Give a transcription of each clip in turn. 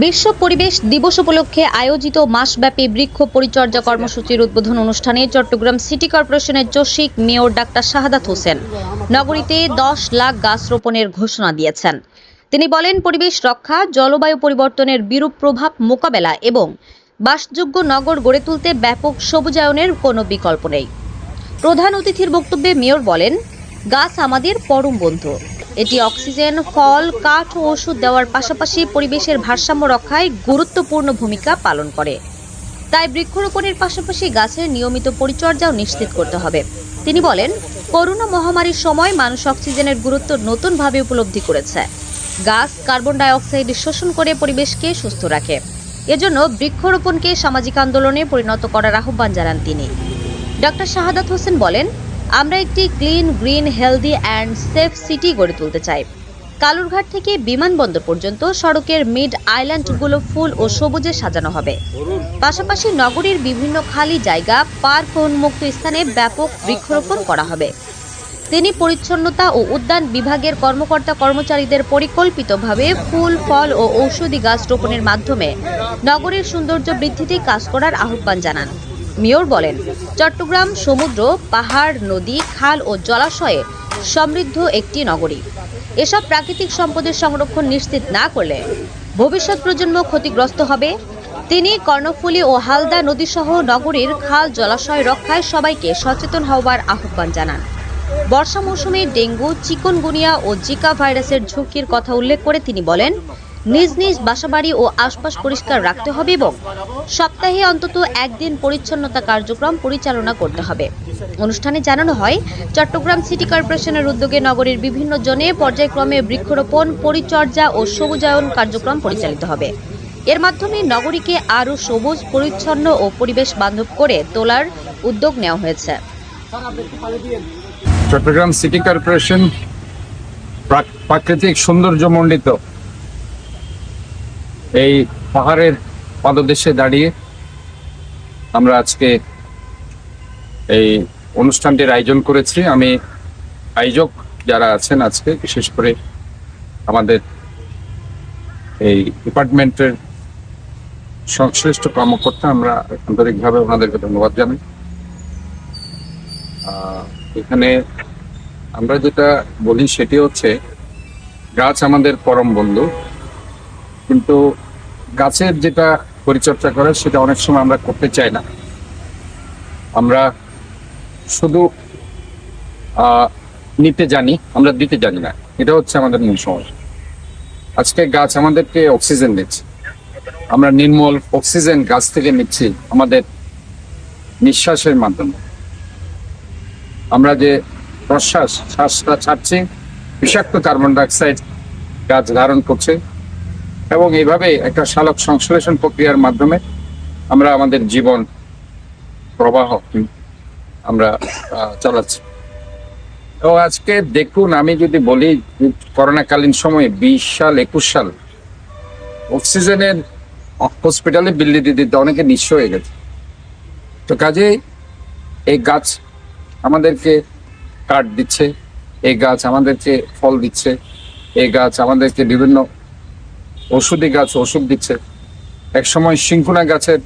বিশ্ব পরিবেশ দিবস উপলক্ষে আয়োজিত মাসব্যাপী বৃক্ষ পরিচর্যা কর্মসূচির উদ্বোধন অনুষ্ঠানে চট্টগ্রাম সিটি কর্পোরেশনের চসিক মেয়র ডাক্তার শাহাদাত হোসেন নগরীতে 10 লাখ গাছ রোপণের ঘোষণা দিয়েছেন। তিনি বলেন, পরিবেশ রক্ষা, জলবায়ু পরিবর্তনের বিরূপ প্রভাব মোকাবেলা এবং বাসযোগ্য নগর গড়ে তুলতে ব্যাপক সবুজায়নের কোনো বিকল্প নেই। প্রধান অতিথির বক্তব্যে মেয়র বলেন, গাছ আমাদের পরম বন্ধু। এটি অক্সিজেন, ফল, কাঠ ও ওষুধ দেওয়ার পাশাপাশি পরিবেশের ভারসাম্য রক্ষায় গুরুত্বপূর্ণ ভূমিকা পালন করে। তাই বৃক্ষরোপণের পাশাপাশি গাছের নিয়মিত পরিচর্যাও নিশ্চিত করতে হবে। তিনি বলেন, করোনা মহামারীর সময় মানুষ অক্সিজেনের গুরুত্ব নতুনভাবে উপলব্ধি করেছে। গাছ কার্বন ডাই অক্সাইড শোষণ করে পরিবেশকে সুস্থ রাখে। এজন্য বৃক্ষরোপণকে সামাজিক আন্দোলনে পরিণত করার আহ্বান জানান তিনি। ডক্টর শাহাদাত হোসেন বলেন, আমরা একটি clean, green, healthy and safe city গড়ে তুলতে চাই। কালুরঘাট থেকে বিমানবন্দর পর্যন্ত সড়কের মিড আইল্যান্ডগুলো ফুল ও সবুজে সাজানো হবে। পাশাপাশি নগরীর বিভিন্ন খালি জায়গা, পার্ক ও উন্মুক্ত স্থানে ব্যাপক বৃক্ষরোপণ করা হবে। তিনি পরিচ্ছন্নতা ও উদ্যান বিভাগের কর্মকর্তা কর্মচারীদের পরিকল্পিতভাবে ফুল, ফল ও ঔষধি গাছ রোপণের মাধ্যমে নগরীর সৌন্দর্য বৃদ্ধিতে কাজ করার আহ্বান জানান। মেয়র বলেন, চট্টগ্রাম সমুদ্র, পাহাড়, নদী, খাল ও জলাশয়ে সমৃদ্ধ একটি নগরী। এসব প্রাকৃতিক সম্পদের সংরক্ষণ নিশ্চিত না করলে ভবিষ্যৎ প্রজন্ম ক্ষতিগ্রস্ত হবে। তিনি কর্ণফুলী ও হালদা নদীসহ নগরীর খাল, জলাশয় রক্ষায় সবাইকে সচেতন হওয়ার আহ্বান জানান। বর্ষা মৌসুমে ডেঙ্গু, চিকুনগুনিয়া ও জিকা ভাইরাসের ঝুঁকির কথা উল্লেখ করে তিনি বলেন, নিজ নিজ বাসাবাড়ি ও আশপাশ পরিষ্কার রাখতে হবে এবং সপ্তাহে অন্তত একদিন পরিচ্ছন্নতা কার্যক্রম পরিচালনা করতে হবে। অনুষ্ঠানে জানানো হয়, চট্টগ্রাম সিটি কর্পোরেশনের উদ্যোগে নগরীর বিভিন্ন জোনে পর্যায়ক্রমে বৃক্ষরোপণ, পরিচর্যা ও সবুজায়ন কার্যক্রম পরিচালিত হবে। এর মাধ্যমে নগরীকে আরও সবুজ, পরিচ্ছন্ন ও পরিবেশ বান্ধব করে তোলার উদ্যোগ নেওয়া হয়েছে। চট্টগ্রাম সিটি কর্পোরেশন প্রাকৃতিক সৌন্দর্যমণ্ডিত এই পাহাড়ের পাদদেশে দাঁড়িয়ে আমরা আজকে এই অনুষ্ঠানটির আয়োজন করেছি। আমি আয়োজক যারা আছেন আজকে, বিশেষ করে আমাদের এই ডিপার্টমেন্টের সংশ্লিষ্ট কর্মকর্তা, আমরা আন্তরিকভাবে ওনাদেরকে ধন্যবাদ জানাই। এখানে আমরা যেটা বলি সেটি হচ্ছে, গাছ আমাদের পরম বন্ধু, কিন্তু গাছের যেটা পরিচর্যা করে সেটা অনেক সময় আমরা করতে চাই না। আমরা শুধু নিতে জানি, আমরা দিতে জানি না। এটা হচ্ছে আমাদের মূল সমস্যা। আজকে গাছ আমাদেরকে অক্সিজেন দিচ্ছে, আমরা নির্মল অক্সিজেন গাছ থেকে নিচ্ছি আমাদের নিঃশ্বাসের মাধ্যমে। আমরা যে শ্বাসটা ছাড়ছি, বিষাক্ত কার্বন ডাইঅক্সাইড গাছ ধারণ করছে এবং এইভাবে একটা সালোক সংশ্লেষণ প্রক্রিয়ার মাধ্যমে আমরা আমাদের জীবন প্রবাহ আমরা চালাচ্ছি। এবং আজকে দেখুন, আমি যদি বলি করোনাকালীন সময়ে 20 সাল 21 সাল অক্সিজেনের হসপিটালে বিল দিতে অনেকে নিঃস্ব হয়ে গেছে। তো কাজেই এই গাছ আমাদেরকে কাঠ দিচ্ছে, এই গাছ আমাদেরকে ফল দিচ্ছে, এই গাছ আমাদেরকে বিভিন্ন ঔষধি গাছ ওষুধ দিচ্ছে। একসময় সিংকুনা গাছের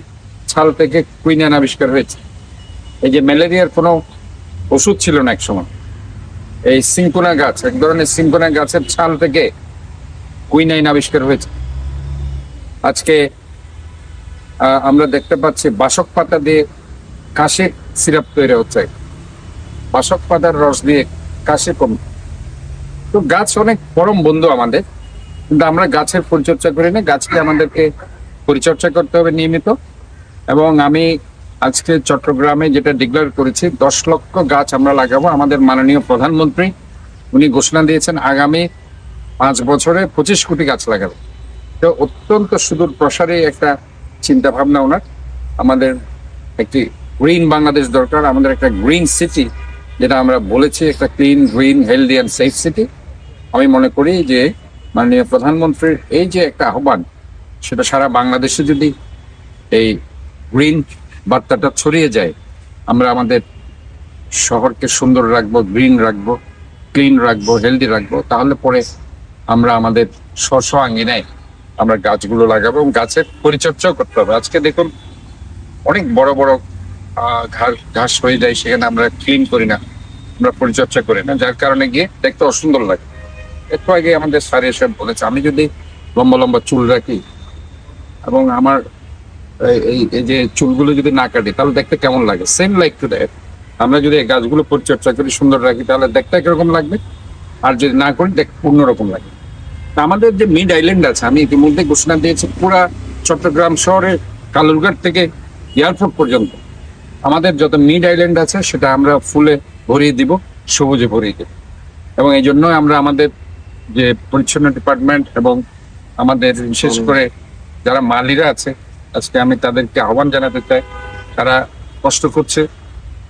ছাল থেকে কুইনাইন আবিষ্কার হয়েছে। এই যে ম্যালেরিয়ার কোনো ওষুধ ছিল না একসময়, এই সিংকুনা গাছ, এক ধরনের সিংকুনা গাছের ছাল থেকে কুইনাইন আবিষ্কার হয়েছে। আজকে আমরা দেখতে পাচ্ছি বাসক পাতা দিয়ে কাশির সিরাপ তৈরি হচ্ছে, বাসক পাতার রস দিয়ে কাশি কমে। তো গাছ অনেক পরম বন্ধু আমাদের, কিন্তু আমরা গাছের পরিচর্যা করি না। গাছকে আমাদেরকে পরিচর্যা করতে হবে নিয়মিত। এবং আমি আজকে চট্টগ্রামে যেটা ডিক্লেয়ার করেছি, 10 লক্ষ গাছ আমরা লাগাবো। আমাদের মাননীয় প্রধানমন্ত্রী উনি ঘোষণা দিয়েছেন আগামী 5 বছরে 25 কোটি গাছ লাগাবে। তো অত্যন্ত সুদূর প্রসারী একটা চিন্তা ভাবনা ওনার। আমাদের একটি গ্রিন বাংলাদেশ দরকার, আমাদের একটা গ্রিন সিটি, যেটা আমরা বলেছি একটা clean, green, healthy and safe city. আমি মনে করি যে মাননীয় প্রধানমন্ত্রীর এই যে একটা আহ্বান, সেটা সারা বাংলাদেশে যদি এই গ্রিন বার্তাটা ছড়িয়ে যায়, আমরা আমাদের শহরকে সুন্দর রাখবো, গ্রিন রাখবো, ক্লিন রাখবো, হেলদি রাখবো, তাহলে পরে আমরা আমাদের স্ব আঙ্গিনায় আমরা গাছগুলো লাগাবো এবং গাছের পরিচর্যাও করতে হবে। আজকে দেখুন অনেক বড় বড় ঘাস হয়ে যায়, সেখানে আমরা ক্লিন করি না, আমরা পরিচর্যা করি না, যার কারণে গিয়ে দেখতে অসুন্দর লাগে। একটু আগে আমাদের স্যার এসব বলেছে, আমি যদি লম্বা লম্বা চুল রাখি এবং আমার এই যে চুলগুলো যদি না কাটি তাহলে দেখতে কেমন লাগে, সেম লাইক টু দ্যাট আমরা যদি এই গাছগুলো পরিচর্যা করি, সুন্দর রাখি, তাহলে দেখতে একরকম লাগবে, আর যদি না করি দেখতে অন্যরকম লাগে। তা আমাদের যে মিড আইল্যান্ড আছে, আমি ইতিমধ্যে ঘোষণা দিয়েছি পুরা চট্টগ্রাম শহরের কালুরঘাট থেকে এয়ারপোর্ট পর্যন্ত আমাদের যত মিড আইল্যান্ড আছে সেটা আমরা ফুলে ভরিয়ে দিব, সবুজে ভরিয়ে দেব। এবং এই জন্য আমরা আমাদের যে পরিচ্ছন্ন ডিপার্টমেন্ট এবং আমাদের বিশেষ করে যারা মালিরা আছে, আজকে আমি তাদেরকে আহ্বান জানাতে চাই, তারা কষ্ট করছে,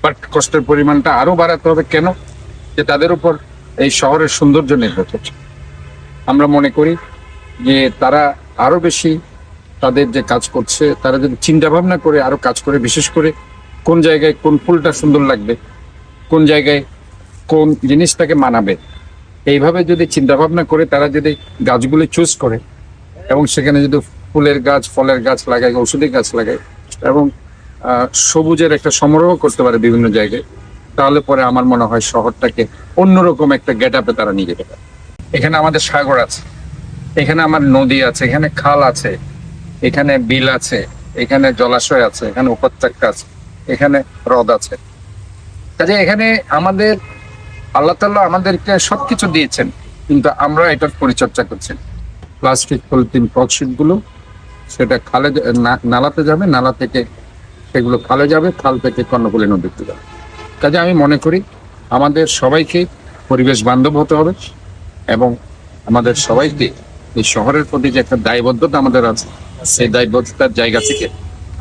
বাট কষ্টের পরিমাণটা আরো বাড়াতে হবে। কেন? যে তাদের উপর এই শহরের সৌন্দর্য নির্ভর করছে। আমরা মনে করি যে তারা আরো বেশি তাদের যে কাজ করছে, তারা যদি চিন্তা ভাবনা করে আরো কাজ করে, বিশেষ করে কোন জায়গায় কোন ফুলটা সুন্দর লাগবে, কোন জায়গায় কোন জিনিসটাকে মানাবে, এইভাবে যদি চিন্তা ভাবনা করে তারা যদি গাছগুলি চুজ করে এবং সেখানে যদি ফুলের গাছ, ফলের গাছ লাগায়, ঔষধি গাছ লাগায় এবং সবুজের একটা সমারোহ করতে পারে বিভিন্ন জায়গায়, তাহলে পরে আমার মনে হয় শহরটাকে অন্যরকম একটা গেট আপে তারা নিয়ে যেতে পারে। এখানে আমাদের সাগর আছে, এখানে আমার নদী আছে, এখানে খাল আছে, এখানে বিল আছে, এখানে জলাশয় আছে, এখানে উপত্যকা আছে, এখানে হ্রদ আছে। কাজে এখানে আমাদের আল্লাহ তাআলা আমাদেরকে সবকিছু দিয়েছেন, কিন্তু আমরা এটার পরিচর্যা করছি। প্লাস্টিক পলিথিন পটশিট গুলো সেটা খালে নালাতে যাবে, নালা থেকে সেগুলো খালে যাবে, খাল থেকে কর্ণফুলী নদীতে যাবে। কাজে আমি মনে করি আমাদের সবাইকে পরিবেশ বান্ধব হতে হবে এবং আমাদের সবাইকে এই শহরের প্রতি যে একটা দায়বদ্ধতা আমাদের আছে, সেই দায়বদ্ধতার জায়গা থেকে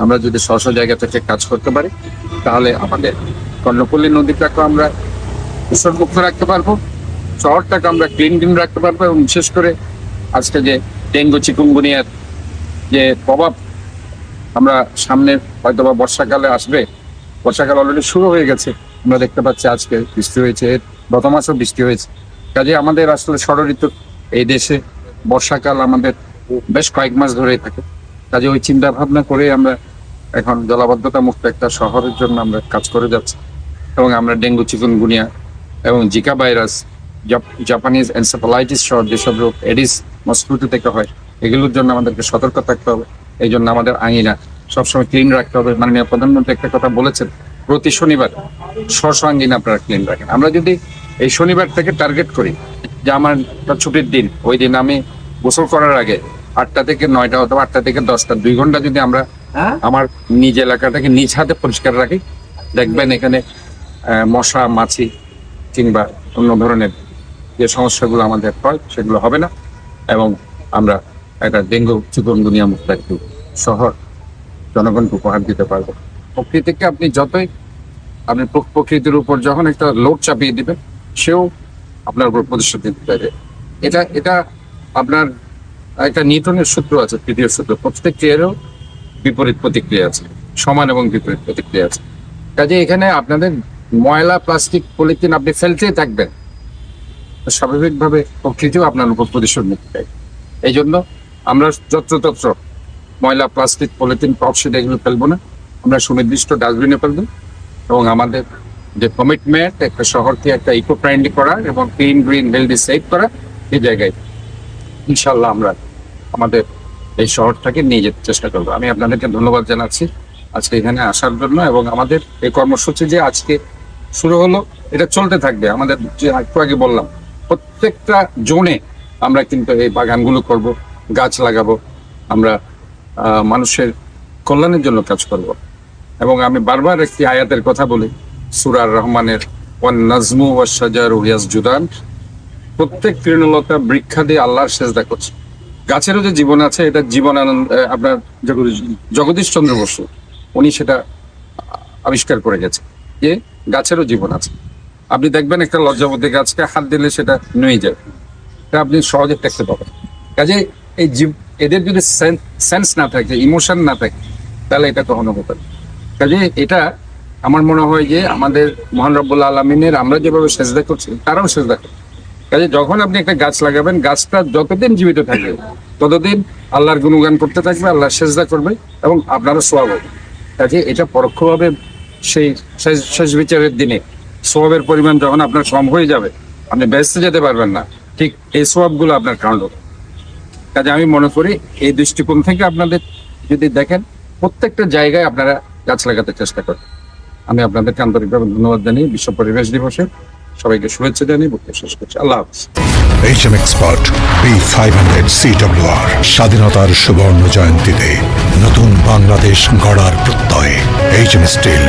আমরা যদি স্ব জায়গা থেকে কাজ করতে পারি, তাহলে আমাদের কর্ণফুলী নদীটাকে আমরা দূষণমুক্ত রাখতে পারবো, শহরটাকে আমরা ক্লিন রাখতে পারবো এবং বিশেষ করে আজকে যে ডেঙ্গু চিকুনগুনিয়ার যে প্রভাব আমরা সামনে হয়তো বা বর্ষাকালে আসবে, বর্ষাকাল অলরেডি শুরু হয়ে গেছে, আমরা দেখতে পাচ্ছি আজকে বৃষ্টি হয়েছে, গত মাসেও বৃষ্টি হয়েছে। কাজে আমাদের আসলে ষড় ঋতু এই দেশে বর্ষাকাল আমাদের বেশ কয়েক মাস ধরেই থাকে। কাজে ওই চিন্তা ভাবনা করে আমরা এখন জলাবদ্ধতা মুক্ত একটা শহরের জন্য আমরা কাজ করে যাচ্ছি এবং আমরা ডেঙ্গু চিকুনগুনিয়া এবং জিকা ভাইরাস, জাপানিজ এনসেফালাইটিস সহ যেসব রোগ এডিস মস্কিটো থেকে হয়, এগুলোর জন্য আমাদেরকে সতর্ক থাকতে হবে। এই জন্য আমাদের আঙিনা সবসময় ক্লিন রাখতে হবে। মাননীয় প্রধানমন্ত্রী একটা কথা বলেছেন, প্রতি শনিবার স্ব আঙ্গিনা আপনারা ক্লিন রাখেন। আমরা যদি এই শনিবার থেকে টার্গেট করি যে আমার ছুটির দিন, ওই দিন আমি গোসল করার আগে 8টা থেকে 9টা অথবা 8টা থেকে 10টা 2 ঘন্টা যদি আমরা আমার নিজ এলাকাটাকে নিজ হাতে পরিষ্কার রাখি, দেখবেন এখানে মশা, মাছি কিংবা অন্য ধরনের যে সমস্যাগুলো আমাদের হয় সেগুলো হবে না এবং আমরা একটা ডেঙ্গু চিকুনগুনিয়া মুক্ত একটু শহর জনগণকে উপহার দিতে পারবো। প্রকৃতিকে আপনি যতই আপনি প্রকৃতির উপর যখন একটা লোড চাপিয়ে দিবেন, সেও আপনার উপর প্রতিশোধ দিতে পারে। এটা আপনার একটা নিউটনের সূত্র আছে, তৃতীয় সূত্র, প্রত্যেক ক্রিয়ারও বিপরীত প্রতিক্রিয়া আছে, সমান এবং বিপরীত প্রতিক্রিয়া আছে। কাজে এখানে আপনাদের ময়লা, প্লাস্টিক, পলিথিন আপনি ফেলতেই থাকবেন, স্বাভাবিকভাবে প্রকৃতিও আপনার উপর প্রতিশোধ নিতে চাই। এই জন্য আমরা যত্রতত্র ময়লা, প্লাস্টিক, পলিথিন, পটশিট এগুলো ফেলবো না, আমরা সুনির্দিষ্ট ডাস্টবিনে ফেলবো এবং আমাদের যে কমিটমেন্ট একটা শহরকে একটা ইকো ফ্রেন্ডলি করা এবং ক্লিন, গ্রিন, হেলদি, সেফ করা, এই জায়গায় ইনশাল্লাহ আমরা আমাদের এই শহরটাকে নিয়ে যেতে চেষ্টা করবো। আমি আপনাদেরকে ধন্যবাদ জানাচ্ছি আজকে এখানে আসার জন্য এবং আমাদের এই কর্মসূচি যে আজকে শুরু হলো, এটা চলতে থাকবে। আমাদের যে একটু আগে বললাম, প্রত্যেকটা জোনে আমরা কিন্তু এই বাগানগুলো করব, গাছ লাগাবো, আমরা মানুষের কল্যাণের জন্য কাজ করব। এবং আমি বারবার একটি আয়াতের কথা বলি, সূরা রহমানের ওয়ান নাজমু ওয়াশ শাজারু ইয়াসজুদান, প্রত্যেক তৃণলতা বৃক্ষাদি আল্লাহর সেজদা করছে। গাছেরও যে জীবন আছে, এটা জীবনানন্দ আপনার জগদীশ চন্দ্র বসু উনি সেটা আবিষ্কার করে গেছে যে গাছেরও জীবন আছে। আপনি দেখবেন একটা লজ্জাবতী গাছকে হাত দিলে সেটা নুয়ে যায়, এটা আপনি সহজে দেখতে পাবেন। কাজে এই এদের যদি সেন্স না থাকে, ইমোশন না থাকে, তাহলে এটা কখনো হতে পারে। কাজে এটা আমার মনে হয় যে আমাদের মহান রব্বুল আলমিনের আমরা যেভাবে সেজদা করছি, তারাও সেজদা করে। কাজে যখন আপনি একটা গাছ লাগাবেন, গাছটা যতদিন জীবিত থাকবে ততদিন আল্লাহর গুণগান করতে থাকবে, আল্লাহর সেজদা করবে এবং আপনারও সোয়াব হবে। কাজে এটা পরোক্ষভাবে সেই শেষ বিচারের দিনে সোয়াবের পরিমাণ যখন আপনার কম হয়ে যাবে, আপনি বেহেশতে যেতে পারবেন না, ঠিক এই সোয়াবগুলো আপনার কাউন্ট হবে। কাজে আমি মনে করি এই দৃষ্টিকোণ থেকে আপনাদের যদি দেখেন, প্রত্যেকটা জায়গায় আপনারা গাছ লাগাতে চেষ্টা করেন। আমি আপনাদেরকে আন্তরিকভাবে ধন্যবাদ জানিয়ে বিশ্ব পরিবেশ দিবসে সবাইকে শুভেচ্ছা জানিয়ে বক্তব্য শেষ করছি। আল্লাহ হাফিজ। HM Expert B500 CWR স্বাধীনতার সুবর্ণ জয়ন্তীতে নতুন বাংলাদেশ গড়ার প্রত্যয় HM Steel।